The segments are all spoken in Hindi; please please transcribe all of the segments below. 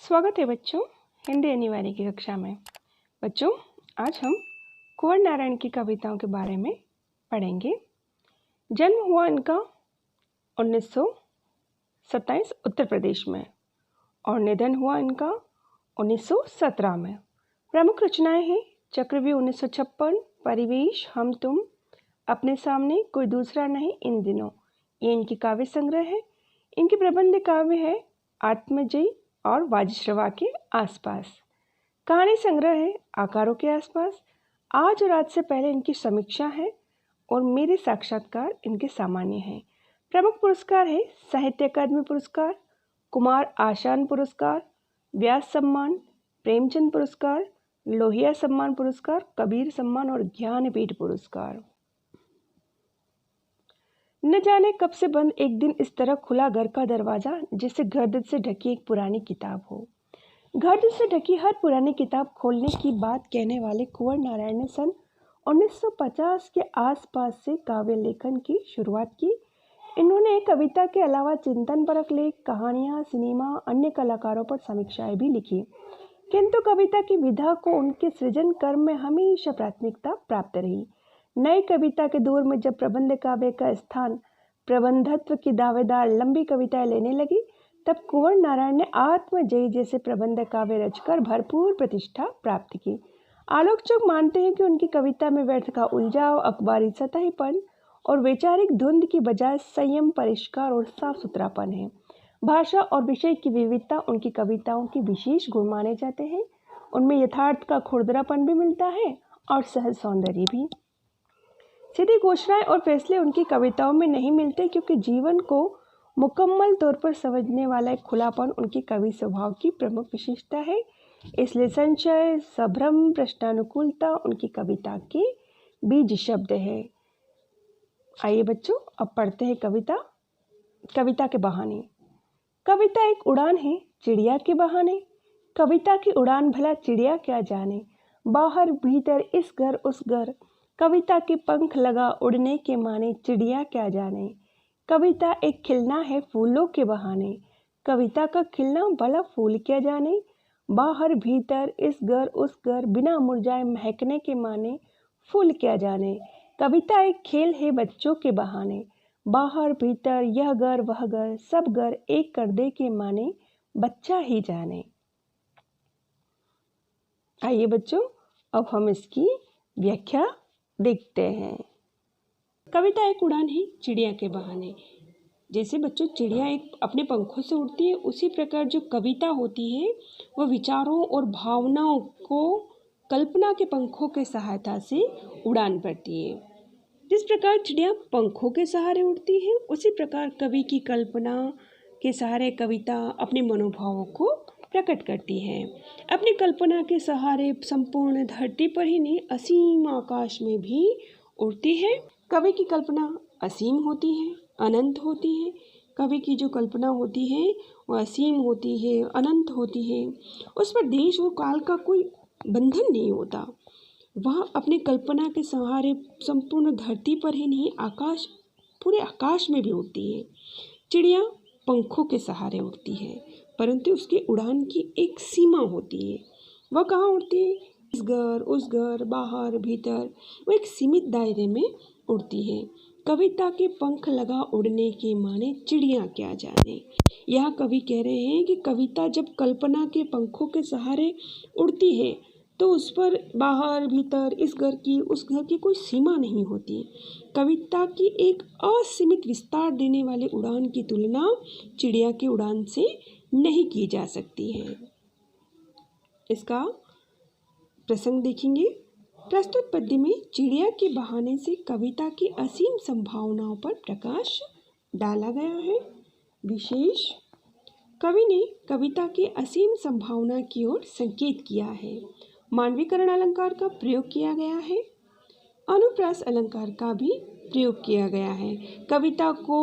स्वागत है बच्चों हिंदी अनिवार्य की कक्षा में। बच्चों आज हम कुंवर नारायण की कविताओं के बारे में पढ़ेंगे। जन्म हुआ इनका 1927 उत्तर प्रदेश में और निधन हुआ इनका 1917 में। प्रमुख रचनाएं हैं चक्रव्यूह 1956, परिवेश, हम तुम, अपने सामने, कोई दूसरा नहीं, इन दिनों। ये इनकी काव्य संग्रह है। इनकी प्रबंध काव्य है आत्मजयी और वाजिश्रवा के आसपास। कहानी संग्रह है आकारों के आसपास। आज और आज से पहले इनकी समीक्षा है और मेरे साक्षात्कार इनके सामान्य हैं। प्रमुख पुरस्कार है साहित्य अकादमी पुरस्कार, कुमार आशान पुरस्कार, व्यास सम्मान, प्रेमचंद पुरस्कार, लोहिया सम्मान पुरस्कार, कबीर सम्मान और ज्ञानपीठ पुरस्कार। न जाने कब से बंद एक दिन इस तरह खुला घर का दरवाजा जिससे गर्द से ढकी एक पुरानी किताब हो। गर्द से ढकी हर पुरानी किताब खोलने की बात कहने वाले कुंवर नारायण ने सन 1950 के आसपास से काव्य लेखन की शुरुआत की। इन्होंने कविता के अलावा चिंतन परक लेख, कहानियाँ, सिनेमा, अन्य कलाकारों पर समीक्षाएं भी लिखी, किंतु कविता की विधा को उनके सृजन कर्म में हमेशा प्राथमिकता प्राप्त रही। नई कविता के दौर में जब प्रबंध काव्य का स्थान प्रबंधत्व की दावेदार लंबी कविताएं लेने लगी, तब कुंवर नारायण ने आत्मजयी जैसे प्रबंध काव्य रचकर भरपूर प्रतिष्ठा प्राप्त की। आलोचक मानते हैं कि उनकी कविता में व्यर्थ का उलझाव, अखबारी सतहीपन और वैचारिक धुंध की बजाय संयम, परिष्कार और साफ सुथरापन है। भाषा और विषय की विविधता उनकी कविताओं की विशेष गुण माने जाते हैं। उनमें यथार्थ का खुरदरापन भी मिलता है और सहज सौंदर्य भी। सीधी घोषणाएं और फैसले उनकी कविताओं में नहीं मिलते, क्योंकि जीवन को मुकम्मल तौर पर समझने वाला एक खुलापन उनकी कवि स्वभाव की प्रमुख विशेषता है। इसलिए संशय, संभ्रम, प्रश्नानुकूलता उनकी कविता के बीज शब्द है। आइए बच्चों अब पढ़ते हैं कविता के बहाने। कविता एक उड़ान है चिड़िया के बहाने। कविता की उड़ान भला चिड़िया क्या जाने, बाहर भीतर इस घर उस घर, कविता के पंख लगा उड़ने के माने, चिड़िया क्या जाने। कविता एक खिलना है फूलों के बहाने। कविता का खिलना भला फूल क्या जाने, बाहर भीतर इस घर उस घर, बिना मुरझाए महकने के माने, फूल क्या जाने। कविता एक खेल है बच्चों के बहाने। बाहर भीतर यह घर वह घर, सब घर एक कर दे के माने, बच्चा ही जाने। आइए बच्चों अब हम इसकी व्याख्या देखते हैं। कविता एक उड़ान है चिड़िया के बहाने। जैसे बच्चों चिड़िया एक अपने पंखों से उड़ती है, उसी प्रकार जो कविता होती है वह विचारों और भावनाओं को कल्पना के पंखों के सहायता से उड़ान भरती है। जिस प्रकार चिड़िया पंखों के सहारे उड़ती है, उसी प्रकार कवि की कल्पना के सहारे कविता अपने मनोभावों को प्रकट करती है। अपनी कल्पना के सहारे संपूर्ण धरती पर ही नहीं, असीम आकाश में भी उड़ती है। कवि की कल्पना असीम होती है, अनंत होती है। कवि की जो कल्पना होती है वह असीम होती है, अनंत होती है। उस पर देश और काल का कोई बंधन नहीं होता। वह अपनी कल्पना के सहारे संपूर्ण धरती पर ही नहीं, पूरे आकाश में भी उड़ती है। चिड़िया पंखों के सहारे उड़ती है, परंतु उसकी उड़ान की एक सीमा होती है। वह कहाँ उड़ती है? इस घर उस घर, बाहर भीतर, वो एक सीमित दायरे में उड़ती है। कविता के पंख लगा उड़ने के माने, चिड़िया क्या जाने। यह कवि कह रहे हैं कि कविता जब कल्पना के पंखों के सहारे उड़ती है तो उस पर बाहर भीतर, इस घर की उस घर की कोई सीमा नहीं होती। कविता की एक असीमित विस्तार देने वाली उड़ान की तुलना चिड़िया की उड़ान से नहीं की जा सकती है। इसका प्रसंग देखेंगे। प्रस्तुत पद्य में चिड़िया के बहाने से कविता की असीम संभावनाओं पर प्रकाश डाला गया है। विशेष कवि ने कविता की असीम संभावना की ओर संकेत किया है। मानवीकरण अलंकार का प्रयोग किया गया है। अनुप्रास अलंकार का भी प्रयोग किया गया है। कविता को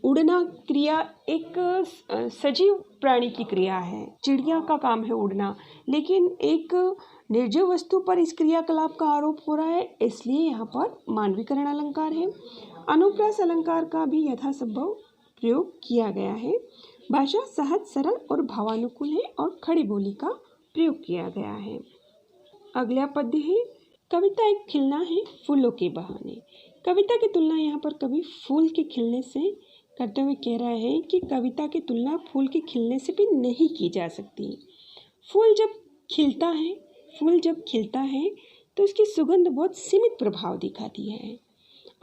उड़ना क्रिया एक सजीव प्राणी की क्रिया है। चिड़िया का काम है उड़ना, लेकिन एक निर्जीव वस्तु पर इस क्रियाकलाप का आरोप हो रहा है, इसलिए यहाँ पर मानवीकरण अलंकार है। अनुप्रास अलंकार का भी यथासंभव प्रयोग किया गया है। भाषा सहज, सरल और भावानुकूल है और खड़ी बोली का प्रयोग किया गया है। अगला पद्य है, कविता एक खिलना है फूलों के बहाने। कविता की तुलना यहाँ पर कवि फूल के खिलने से करते हुए कह रहा है कि कविता की तुलना फूल के खिलने से भी नहीं की जा सकती। फूल जब खिलता है तो उसकी सुगंध बहुत सीमित प्रभाव दिखाती है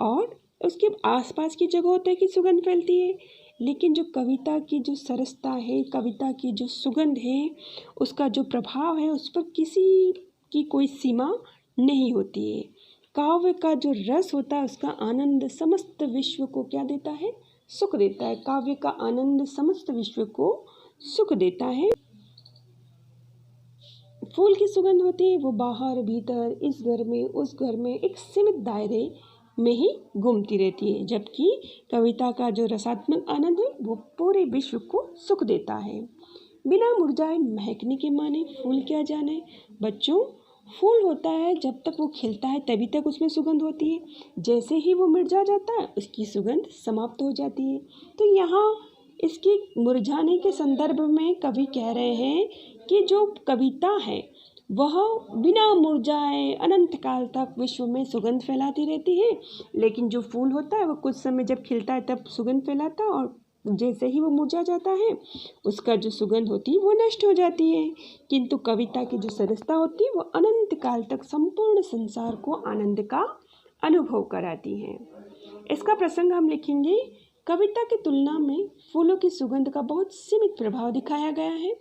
और उसके आसपास की जगहों तक की सुगंध फैलती है। लेकिन जो कविता की जो सरसता है, कविता की जो सुगंध है, उसका जो प्रभाव है, उस पर किसी की कोई सीमा नहीं होती है। काव्य का जो रस होता है, उसका आनंद समस्त विश्व को क्या देता है? सुख देता है। काव्य का आनंद समस्त विश्व को सुख देता है। फूल की सुगंध होती है, वो बाहर भीतर, इस घर में उस घर में, एक सीमित दायरे में ही घूमती रहती है, जबकि कविता का जो रसात्मक आनंद है वो पूरे विश्व को सुख देता है। बिना मुरझाए महकने के माने फूल क्या जाने। बच्चों, फूल होता है जब तक वो खिलता है तभी तक उसमें सुगंध होती है। जैसे ही वो मुरझा जाता है उसकी सुगंध समाप्त हो जाती है। तो यहाँ इसके मुरझाने के संदर्भ में कवि कह रहे हैं कि जो कविता है वह बिना मुरझाए अनंत काल तक विश्व में सुगंध फैलाती रहती है, लेकिन जो फूल होता है वो कुछ समय जब खिलता है तब सुगंध फैलाता है और जैसे ही वो मुरझा जाता है उसका जो सुगंध होती है वो नष्ट हो जाती है। किंतु कविता की जो सरसता होती है वो अनंत काल तक संपूर्ण संसार को आनंद का अनुभव कराती है। इसका प्रसंग हम लिखेंगे, कविता की तुलना में फूलों की सुगंध का बहुत सीमित प्रभाव दिखाया गया है।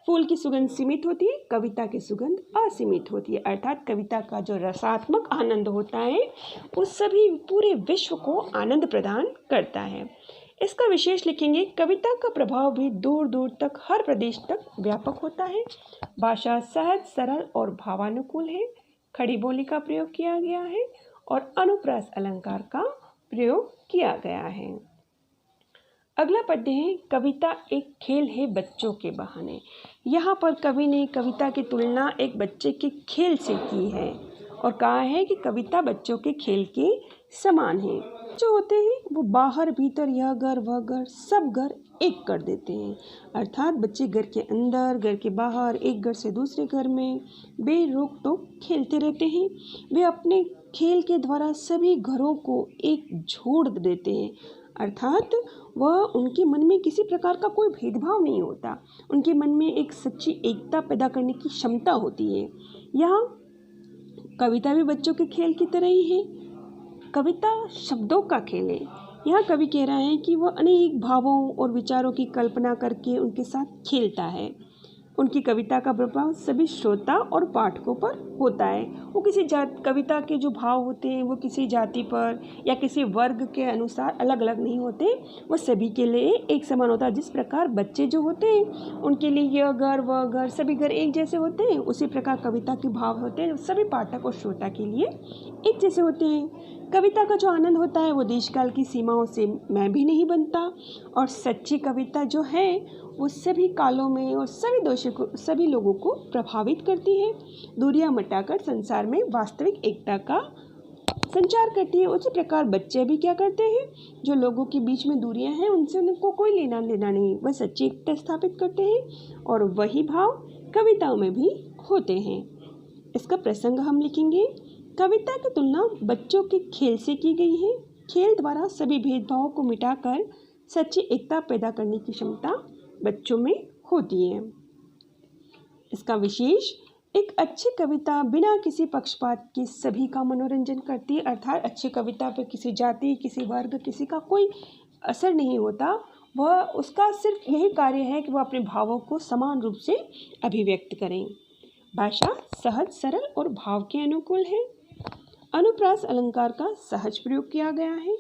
फूल की सुगंध सीमित होती है, कविता की सुगंध असीमित होती है। अर्थात कविता का जो रसात्मक आनंद होता है वो सभी पूरे विश्व को आनंद प्रदान करता है। इसका विशेष लिखेंगे, कविता का प्रभाव भी दूर दूर तक, हर प्रदेश तक व्यापक होता है। भाषा सहज, सरल और भावानुकूल है। खड़ी बोली का प्रयोग किया गया है और अनुप्रास अलंकार का प्रयोग किया गया है। अगला पद्य है, कविता एक खेल है बच्चों के बहाने। यहाँ पर कवि ने कविता की तुलना एक बच्चे के खेल से की है और कहा है कि कविता बच्चों के खेल के समान है। जो होते हैं वो बाहर भीतर, यह घर वह घर, सब घर एक कर देते हैं। अर्थात बच्चे घर के अंदर, घर के बाहर, एक घर से दूसरे घर में बेरोक टोक खेलते रहते हैं। वे अपने खेल के द्वारा सभी घरों को एक जोड़ देते हैं। अर्थात वह उनके मन में किसी प्रकार का कोई भेदभाव नहीं होता। उनके मन में एक सच्ची एकता पैदा करने की क्षमता होती है। यहाँ कविता भी बच्चों के खेल की तरह ही है। कविता शब्दों का खेल है। यहाँ कवि कह रहा है कि वह अनेक भावों और विचारों की कल्पना करके उनके साथ खेलता है। उनकी कविता का प्रभाव सभी श्रोता और पाठकों पर होता है। वो किसी कविता के जो भाव होते हैं वो किसी जाति पर या किसी वर्ग के अनुसार अलग अलग नहीं होते, वो सभी के लिए एक समान होता है। जिस प्रकार बच्चे जो होते हैं उनके लिए यह घर वह घर, सभी घर एक जैसे होते हैं, उसी प्रकार कविता के भाव होते हैं सभी पाठक और श्रोता के लिए एक जैसे होते हैं। कविता का जो आनंद होता है वो देशकाल की सीमाओं से मैं भी नहीं बनता और सच्ची कविता जो है वो सभी कालों में और सभी लोगों को प्रभावित करती है। दूरियां मिटाकर संसार में वास्तविक एकता का संचार करती है। उसी प्रकार बच्चे भी क्या करते हैं, जो लोगों के बीच में दूरियां हैं उनसे उनको कोई लेना देना नहीं, वह सच्ची एकता स्थापित करते हैं और वही भाव कविताओं में भी होते हैं। इसका प्रसंग हम लिखेंगे, कविता की तुलना बच्चों के खेल से की गई है। खेल द्वारा सभी भेदभावों को मिटाकर सच्ची एकता पैदा करने की क्षमता बच्चों में होती है। इसका विशेष, एक अच्छी कविता बिना किसी पक्षपात के सभी का मनोरंजन करती है। अर्थात अच्छी कविता पर किसी जाति, किसी वर्ग, किसी का कोई असर नहीं होता। वह उसका सिर्फ यही कार्य है कि वह अपने भावों को समान रूप से अभिव्यक्त करें। भाषा सहज, सरल और भाव के अनुकूल है। अनुप्रास अलंकार का सहज प्रयोग किया गया है।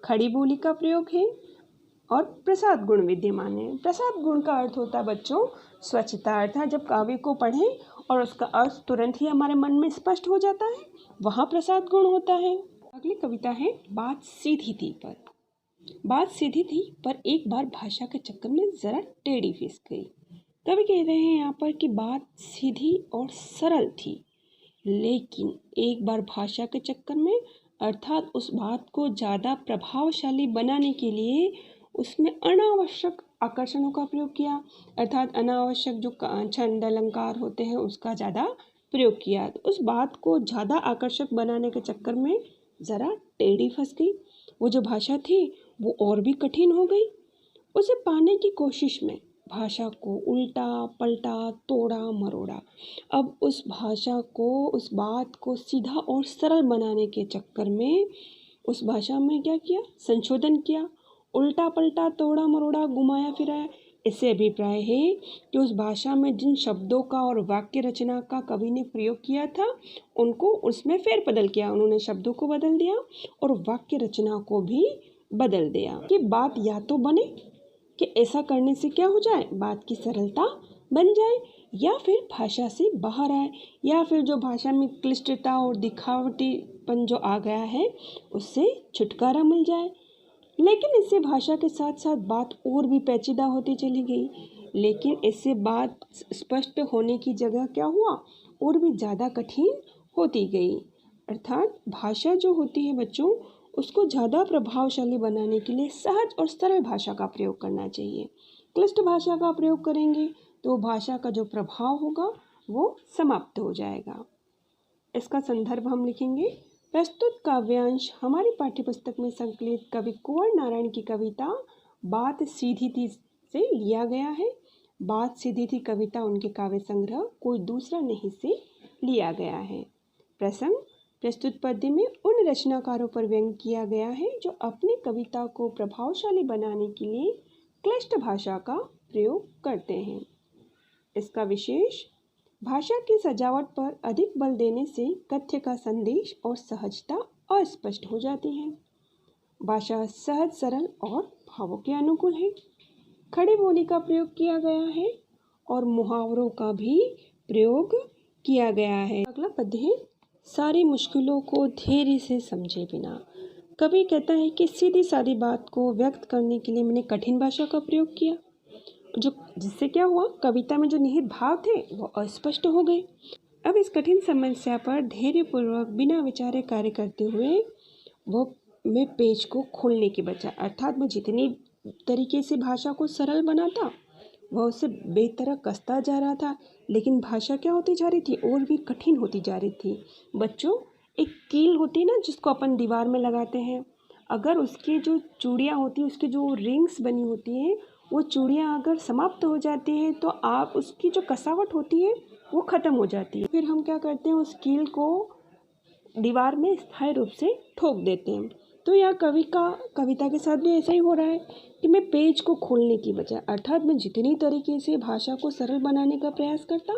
खड़ी बोली का प्रयोग है और प्रसाद गुण विद्यमान है। प्रसाद गुण का अर्थ होता है बच्चों स्वच्छता। अर्थात जब काव्य को पढ़ें और उसका अर्थ तुरंत ही हमारे मन में स्पष्ट हो जाता है, वहाँ प्रसाद गुण होता है। अगली कविता है, बात सीधी थी पर एक बार भाषा के चक्कर में जरा टेढ़ी फिस गई। कवि कह रहे हैं यहाँ पर कि बात सीधी और सरल थी, लेकिन एक बार भाषा के चक्कर में, अर्थात उस बात को ज़्यादा प्रभावशाली बनाने के लिए उसमें अनावश्यक आकर्षणों का प्रयोग किया, अर्थात अनावश्यक जो छंद अलंकार होते हैं उसका ज़्यादा प्रयोग किया। तो उस बात को ज़्यादा आकर्षक बनाने के चक्कर में ज़रा टेढ़ी फंस गई। वो जो भाषा थी वो और भी कठिन हो गई। उसे पाने की कोशिश में भाषा को उल्टा पलटा तोड़ा मरोड़ा। अब उस भाषा को, उस बात को सीधा और सरल बनाने के चक्कर में उस भाषा में क्या किया, संशोधन किया, उल्टा पलटा तोड़ा मरोड़ा घुमाया फिराया। इससे अभिप्राय है कि उस भाषा में जिन शब्दों का और वाक्य रचना का कवि ने प्रयोग किया था उनको उसमें फेर बदल किया। उन्होंने शब्दों को बदल दिया और वाक्य रचना को भी बदल दिया कि बात या तो बने कि ऐसा करने से क्या हो जाए, बात की सरलता बन जाए, या फिर भाषा से बाहर आए, या फिर जो भाषा में क्लिष्टता और दिखावटीपन जो आ गया है उससे छुटकारा मिल जाए। लेकिन इससे भाषा के साथ साथ बात और भी पेचीदा होती चली गई। लेकिन इससे बात स्पष्ट होने की जगह क्या हुआ, और भी ज़्यादा कठिन होती गई। अर्थात भाषा जो होती है बच्चों, उसको ज़्यादा प्रभावशाली बनाने के लिए सहज और सरल भाषा का प्रयोग करना चाहिए। क्लिष्ट भाषा का प्रयोग करेंगे तो भाषा का जो प्रभाव होगा वो समाप्त हो जाएगा। इसका संदर्भ हम लिखेंगे। प्रस्तुत काव्यांश हमारी पाठ्यपुस्तक में संकलित कवि कुंवर नारायण की कविता बात सीधी थी से लिया गया है। बात सीधी थी कविता उनके काव्य संग्रह कोई दूसरा नहीं से लिया गया है। प्रसंग प्रस्तुत पद्य में उन रचनाकारों पर व्यंग किया गया है जो अपनी कविता को प्रभावशाली बनाने के लिए क्लिष्ट भाषा का प्रयोग करते हैं। इसका विशेष भाषा की सजावट पर अधिक बल देने से कथ्य का संदेश और सहजता अस्पष्ट हो जाती है। भाषा सहज सरल और भावों के अनुकूल है। खड़ी बोली का प्रयोग किया गया है और मुहावरों का भी प्रयोग किया गया है। अगला पद्य है, सारी मुश्किलों को धैर्य से समझे बिना। कवि कहता है कि सीधी सादी बात को व्यक्त करने के लिए मैंने कठिन भाषा का प्रयोग किया, जिससे क्या हुआ, कविता में जो निहित भाव थे वो अस्पष्ट हो गए। अब इस कठिन समस्या पर धैर्यपूर्वक बिना विचारे कार्य करते हुए मैं पेज को खोलने की बजाय, अर्थात मैं जितनी तरीके से भाषा को सरल बनाता वह उससे बेतरह कसता जा रहा था, लेकिन भाषा क्या होती जा रही थी, और भी कठिन होती जा रही थी। बच्चों, एक कील होती है ना जिसको अपन दीवार में लगाते हैं, अगर उसकी जो चूड़ियाँ होती हैं, उसकी जो रिंग्स बनी होती हैं, वो चूड़ियाँ अगर समाप्त हो जाती हैं तो आप उसकी जो कसावट होती है वो ख़त्म हो जाती है। फिर हम क्या करते हैं, उस कील को दीवार में स्थायी रूप से ठोक देते हैं। तो यह कविता के साथ भी ऐसा ही हो रहा है कि मैं पेज को खोलने की बजाय, अर्थात मैं जितनी तरीके से भाषा को सरल बनाने का प्रयास करता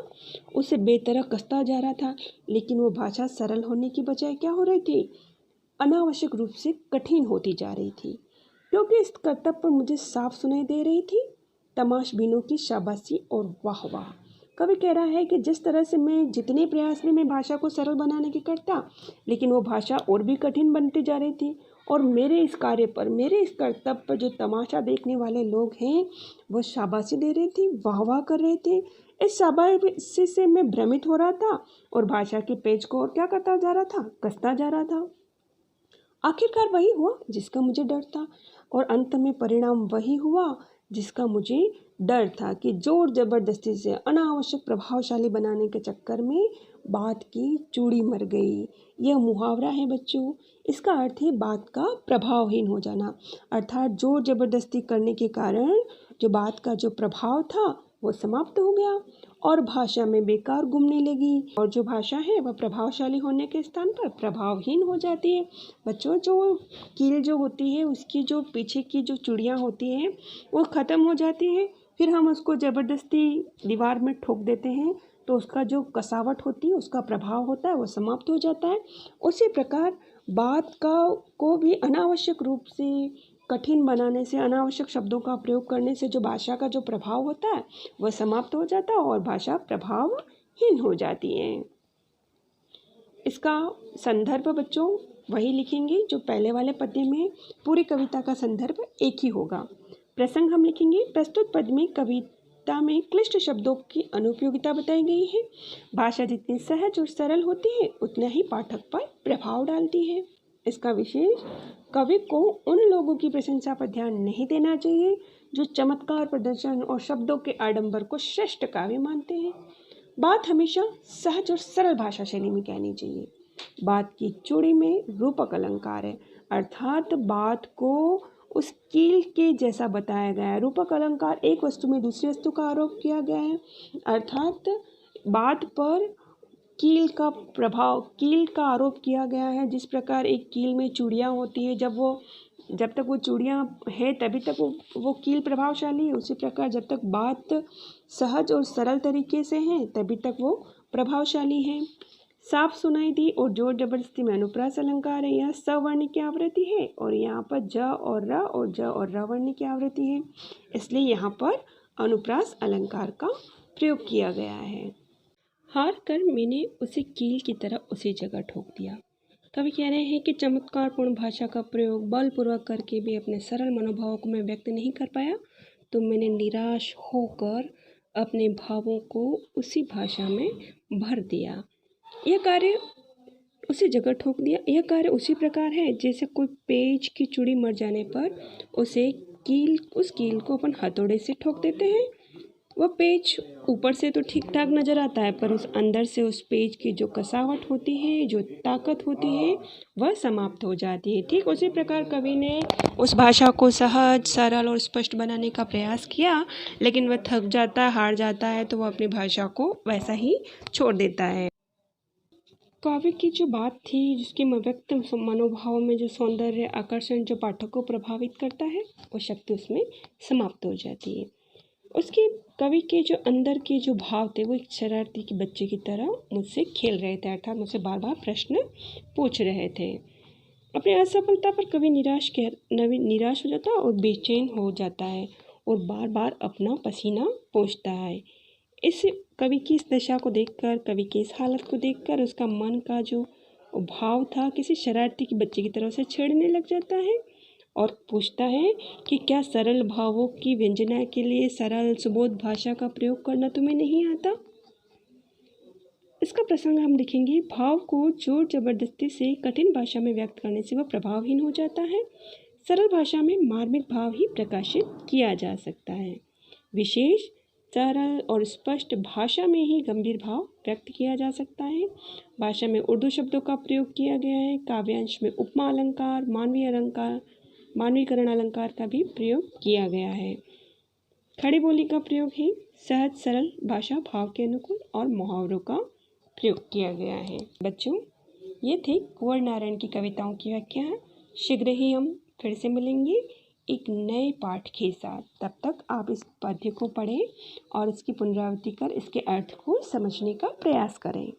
उसे बेतरह कसता जा रहा था, लेकिन वो भाषा सरल होने की बजाय क्या हो रही थी, अनावश्यक रूप से कठिन होती जा रही थी। क्योंकि इस कर्तव्य पर मुझे साफ सुनाई दे रही थी तमाशबीनों की शाबाशी और वाह वाह। कवि कह रहा है कि जिस तरह से मैं जितने प्रयास में मैं भाषा को सरल बनाने की करता, लेकिन वो भाषा और भी कठिन बनती जा रही थी, और मेरे इस कार्य पर, मेरे इस कर्तव्य पर जो तमाशा देखने वाले लोग हैं वो शाबाशी दे रहे थे, वाह वाह कर रहे थे। इस शाबाशी से मैं भ्रमित हो रहा था और भाषा के पेज को और क्या करता जा रहा था, कसता जा रहा था। आखिरकार वही हुआ जिसका मुझे डर था, और अंत में परिणाम वही हुआ जिसका मुझे डर था कि जोर जबरदस्ती से अनावश्यक प्रभावशाली बनाने के चक्कर में बात की चूड़ी मर गई। यह मुहावरा है बच्चों, इसका अर्थ है बात का प्रभावहीन हो जाना, अर्थात जोर जबरदस्ती करने के कारण जो बात का जो प्रभाव था वो समाप्त हो गया और भाषा में बेकार घूमने लगी, और जो भाषा है वह प्रभावशाली होने के स्थान पर प्रभावहीन हो जाती है। बच्चों, जो कील जो होती है उसकी जो पीछे की जो चूड़ियाँ होती हैं वो ख़त्म हो जाती हैं, फिर हम उसको ज़बरदस्ती दीवार में ठोक देते हैं तो उसका जो कसावट होती है, उसका प्रभाव होता है, वो समाप्त हो जाता है। उसी प्रकार बात को भी अनावश्यक रूप से कठिन बनाने से, अनावश्यक शब्दों का प्रयोग करने से जो भाषा का जो प्रभाव होता है वह समाप्त हो जाता है और भाषा प्रभावहीन हो जाती है। इसका संदर्भ बच्चों वही लिखेंगे जो पहले वाले पद्य में। पूरी कविता का संदर्भ एक ही होगा। प्रसंग हम लिखेंगे। प्रस्तुत पद्य में कविता में क्लिष्ट शब्दों की अनुपयोगिता बताई गई है। भाषा जितनी सहज और सरल होती है उतना ही पाठक पर प्रभाव डालती है। इसका विशेष, कवि को उन लोगों की प्रशंसा पर ध्यान नहीं देना चाहिए जो चमत्कार प्रदर्शन और शब्दों के आडंबर को श्रेष्ठ काव्य मानते हैं। बात हमेशा सहज और सरल भाषा शैली में कहनी चाहिए। बात की चूड़ी में रूपक अलंकार है, अर्थात बात को उस कील के जैसा बताया गया है। रूपक अलंकार एक वस्तु में दूसरी वस्तु का आरोप किया गया है, अर्थात बात पर कील का प्रभाव, कील का आरोप किया गया है। जिस प्रकार एक कील में चूड़ियाँ होती है, जब तक वो चूड़ियाँ है तभी तक वो कील प्रभावशाली है, उसी प्रकार जब तक बात सहज और सरल तरीके से है तभी तक वो प्रभावशाली है। साफ सुनाई दी और जोर जबरदस्ती में अनुप्रास अलंकार है। यह सवर्ण की आवृत्ति है और यहाँ पर ज और र और ज और र वर्ण की आवृत्ति है, इसलिए यहाँ पर अनुप्रास अलंकार का प्रयोग किया गया है। हार कर मैंने उसे कील की तरह उसी जगह ठोक दिया। कवि कह रहे हैं कि चमत्कारपूर्ण भाषा का प्रयोग बलपूर्वक करके भी अपने सरल मनोभावों को मैं व्यक्त नहीं कर पाया, तो मैंने निराश होकर अपने भावों को उसी भाषा में भर दिया। यह कार्य उसी जगह ठोक दिया। यह कार्य उसी प्रकार है जैसे कोई पेज की चूड़ी मर जाने पर उस कील को अपन हथौड़े से ठोक देते हैं। वह पेज ऊपर से तो ठीक ठाक नज़र आता है, पर उस अंदर से उस पेज की जो कसावट होती है, जो ताकत होती है, वह समाप्त हो जाती है। ठीक उसी प्रकार कवि ने उस भाषा को सहज, सरल और स्पष्ट बनाने का प्रयास किया, लेकिन वह थक जाता है, हार जाता है, तो वह अपनी भाषा को वैसा ही छोड़ देता है। काव्य की जो बात थी, जिसके व्यक्त मनोभाव में जो सौंदर्य, आकर्षण जो पाठक को प्रभावित करता है, वो शक्ति उसमें समाप्त हो जाती है। उसके कवि के जो अंदर के जो भाव थे, वो एक शरारती के बच्चे की तरह मुझसे खेल रहे थे, अर्थात मुझसे बार बार प्रश्न पूछ रहे थे। अपनी असफलता पर कवि निराश हो जाता है और बेचैन हो जाता है और बार बार अपना पसीना पोंछता है। इस कवि की इस दशा को देखकर, कवि की इस हालत को देखकर उसका मन का जो भाव था, किसी शरारती के बच्चे की तरह से छेड़ने लग जाता है और पूछता है कि क्या सरल भावों की व्यंजना के लिए सरल सुबोध भाषा का प्रयोग करना तुम्हें नहीं आता। इसका प्रसंग हम लिखेंगे। भाव को जोर जबरदस्ती से कठिन भाषा में व्यक्त करने से वह प्रभावहीन हो जाता है। सरल भाषा में मार्मिक भाव ही प्रकाशित किया जा सकता है। विशेष सरल और स्पष्ट भाषा में ही गंभीर भाव व्यक्त किया जा सकता है। भाषा में उर्दू शब्दों का प्रयोग किया गया है। काव्यांश में उपमा अलंकार, मानवीकरण अलंकार का भी प्रयोग किया गया है। खड़ी बोली का प्रयोग है। सहज सरल भाषा भाव के अनुकूल और मुहावरों का प्रयोग किया गया है। बच्चों, ये थी कुंवर नारायण की कविताओं की व्याख्या। शीघ्र ही हम फिर से मिलेंगे एक नए पाठ के साथ। तब तक आप इस पद्य को पढ़ें और इसकी पुनरावृत्ति कर इसके अर्थ को समझने का प्रयास करें।